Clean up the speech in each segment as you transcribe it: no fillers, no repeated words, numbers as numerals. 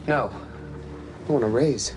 No. I want a raise.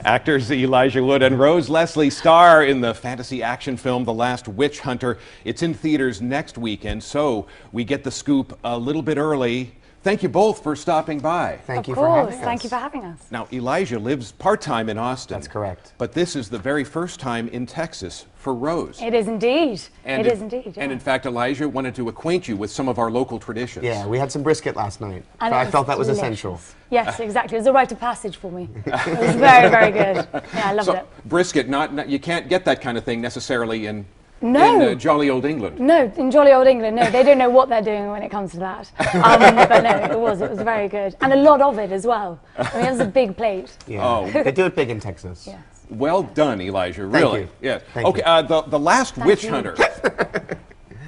Actors Elijah Wood and Rose Leslie star in the fantasy action film The Last Witch Hunter. It's in theaters next weekend, so we get the scoop a little bit early. Thank you both for stopping by. Thank you for having us. Thank you for having us. Now, Elijah lives part-time in Austin. That's correct. But this is the very first time in Texas for Rose. It is indeed. And it is indeed. Yeah. And in fact, Elijah wanted to acquaint you with some of our local traditions. Yeah, we had some brisket last night. And I felt that was delicious. essential. Yes, exactly. It was a rite of passage for me. It was very, very good. Yeah, I loved it. Brisket, not you can't get that kind of thing necessarily in jolly old England. No, in jolly old England, no. They don't know what they're doing when it comes to that. But no, it was very good. And a lot of it as well. I mean, it was a big plate. Yeah. Oh. They do it big in Texas. Yes. Well done, Elijah, really. Thank you. Yes. Thank okay, the Last Witch Hunter.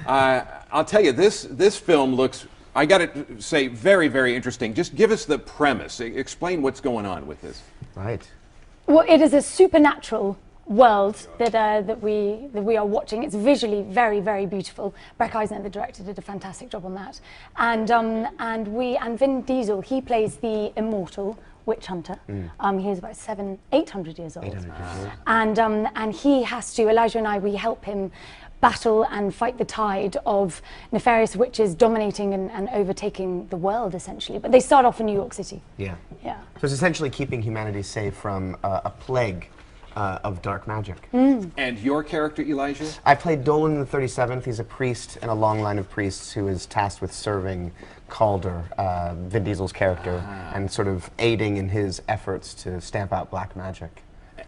I'll tell you, this film looks, I got to say, very, very interesting. Just give us the premise. Explain what's going on with this. Right. Well, it is a supernatural world that we are watching. It's visually very, very beautiful. Breck Eisner, the director, did a fantastic job on that. And Vin Diesel, he plays the immortal witch hunter. He's about 800 years old. 800 years. And he has to, Elijah and I, we help him battle and fight the tide of nefarious witches dominating and overtaking the world, essentially. But they start off in New York City. Yeah. Yeah. So it's essentially keeping humanity safe from a plague of dark magic. And your character, Elijah? I played Dolan the 37th. He's a priest in a long line of priests who is tasked with serving Calder, Vin Diesel's character, and sort of aiding in his efforts to stamp out black magic.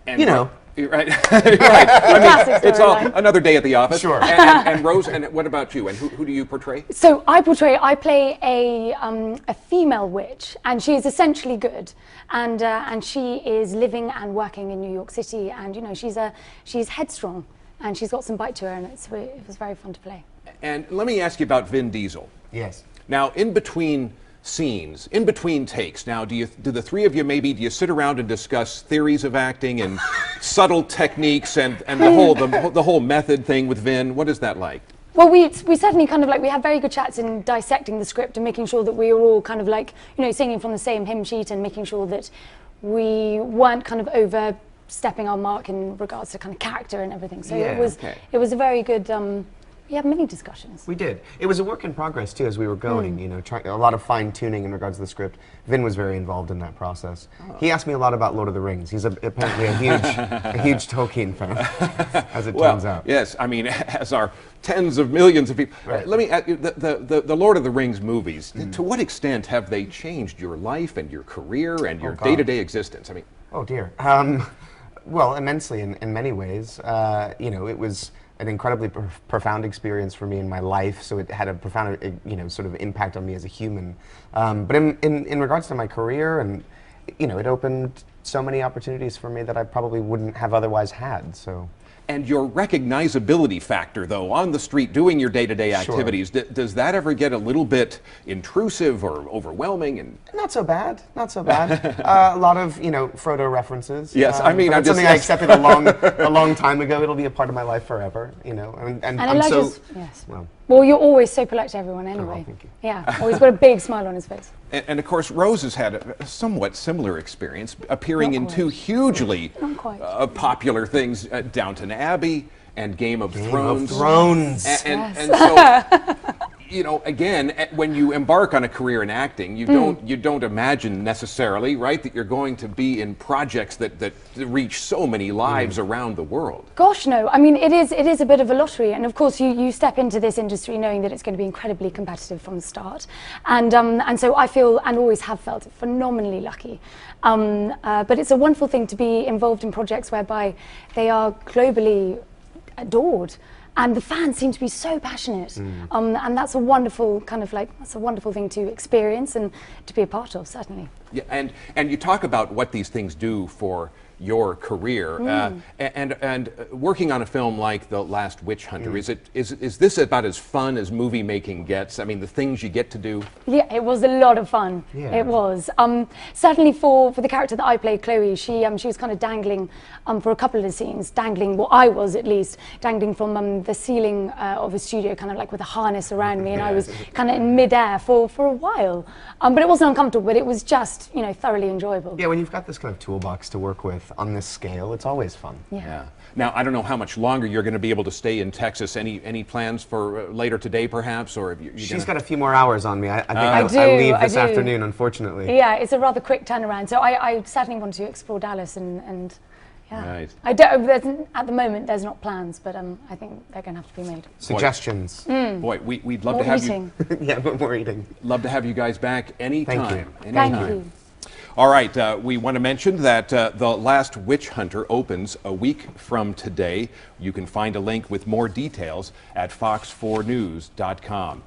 And you know. Right. Right. I mean, it's all another day at the office. Sure. And Rose, and what about you? And who do you portray? So I play a female witch, and she is essentially good, and she is living and working in New York City, and you know she's headstrong, and she's got some bite to her, and it was very fun to play. And let me ask you about Vin Diesel. Yes. Now, in between scenes, in between takes, now do the three of you do you sit around and discuss theories of acting and subtle techniques and the whole method thing with Vin? What is that like? Well, we certainly kind of we have very good chats in dissecting the script and making sure that we are all kind of singing from the same hymn sheet and making sure that we weren't kind of overstepping our mark in regards to kind of character and everything. So yeah, it was a very good. We had many discussions. We did. It was a work in progress too as we were going. You know, a lot of fine tuning in regards to the script. Vin was very involved in that process. He asked me a lot about Lord of the Rings. He's apparently a huge Tolkien fan, as it turns out. Yes, I mean, as are tens of millions of people. Right. Let me ask you, the Lord of the Rings movies. To what extent have they changed your life and your career and your day-to-day existence? I mean, oh dear. Well, immensely in many ways. You know, it was an incredibly profound experience for me in my life, so it had a profound, sort of impact on me as a human. But in regards to my career, and it opened so many opportunities for me that I probably wouldn't have otherwise had. So. And your recognizability factor, though, on the street doing your day-to-day activities, does that ever get a little bit intrusive or overwhelming? And not so bad, not so bad. A lot of Frodo references. Yes, I mean, it's something I accepted a long time ago. It'll be a part of my life forever. And I'm so. Yes. Well, Well, you're always so polite to everyone anyway. Oh, thank you. Yeah, always got a big smile on his face. And of course, Rose has had a somewhat similar experience, appearing Not in quite. two hugely Not quite. popular things, Downton Abbey and Game of Thrones. And so, again, when you embark on a career in acting, you don't imagine necessarily, right, that you're going to be in projects that reach so many lives around the world. Gosh, no. I mean, it is a bit of a lottery, and of course, you step into this industry knowing that it's going to be incredibly competitive from the start, and so I feel and always have felt phenomenally lucky. But it's a wonderful thing to be involved in projects whereby they are globally adored. And the fans seem to be so passionate, and that's a wonderful that's a wonderful thing to experience and to be a part of, certainly. Yeah, and you talk about what these things do for your career, and working on a film like The Last Witch Hunter, is this about as fun as movie making gets? I mean, the things you get to do. Yeah, it was a lot of fun. Yeah. It was certainly for the character that I played, Chloe. She was kind of dangling for a couple of the scenes, dangling. Well, I was at least dangling from the ceiling of a studio, kind of like with a harness around me, and I was kind of in midair for a while. But it wasn't uncomfortable. But it was just thoroughly enjoyable. Yeah, when you've got this kind of toolbox to work with on this scale, it's always fun. Yeah. Now, I don't know how much longer you're going to be able to stay in Texas. Any plans for later today, perhaps, or She's got a few more hours on me. I think I leave this afternoon, unfortunately. Yeah, it's a rather quick turnaround. So I certainly want to explore Dallas and yeah. Right. I don't. At the moment, there's not plans, but I think they're going to have to be made. Suggestions. Boy, we'd love More to have eating. you. Yeah, but more eating. Love to have you guys back anytime. Thank you. Anytime. Thank you. All right, we want to mention that The Last Witch Hunter opens a week from today. You can find a link with more details at fox4news.com.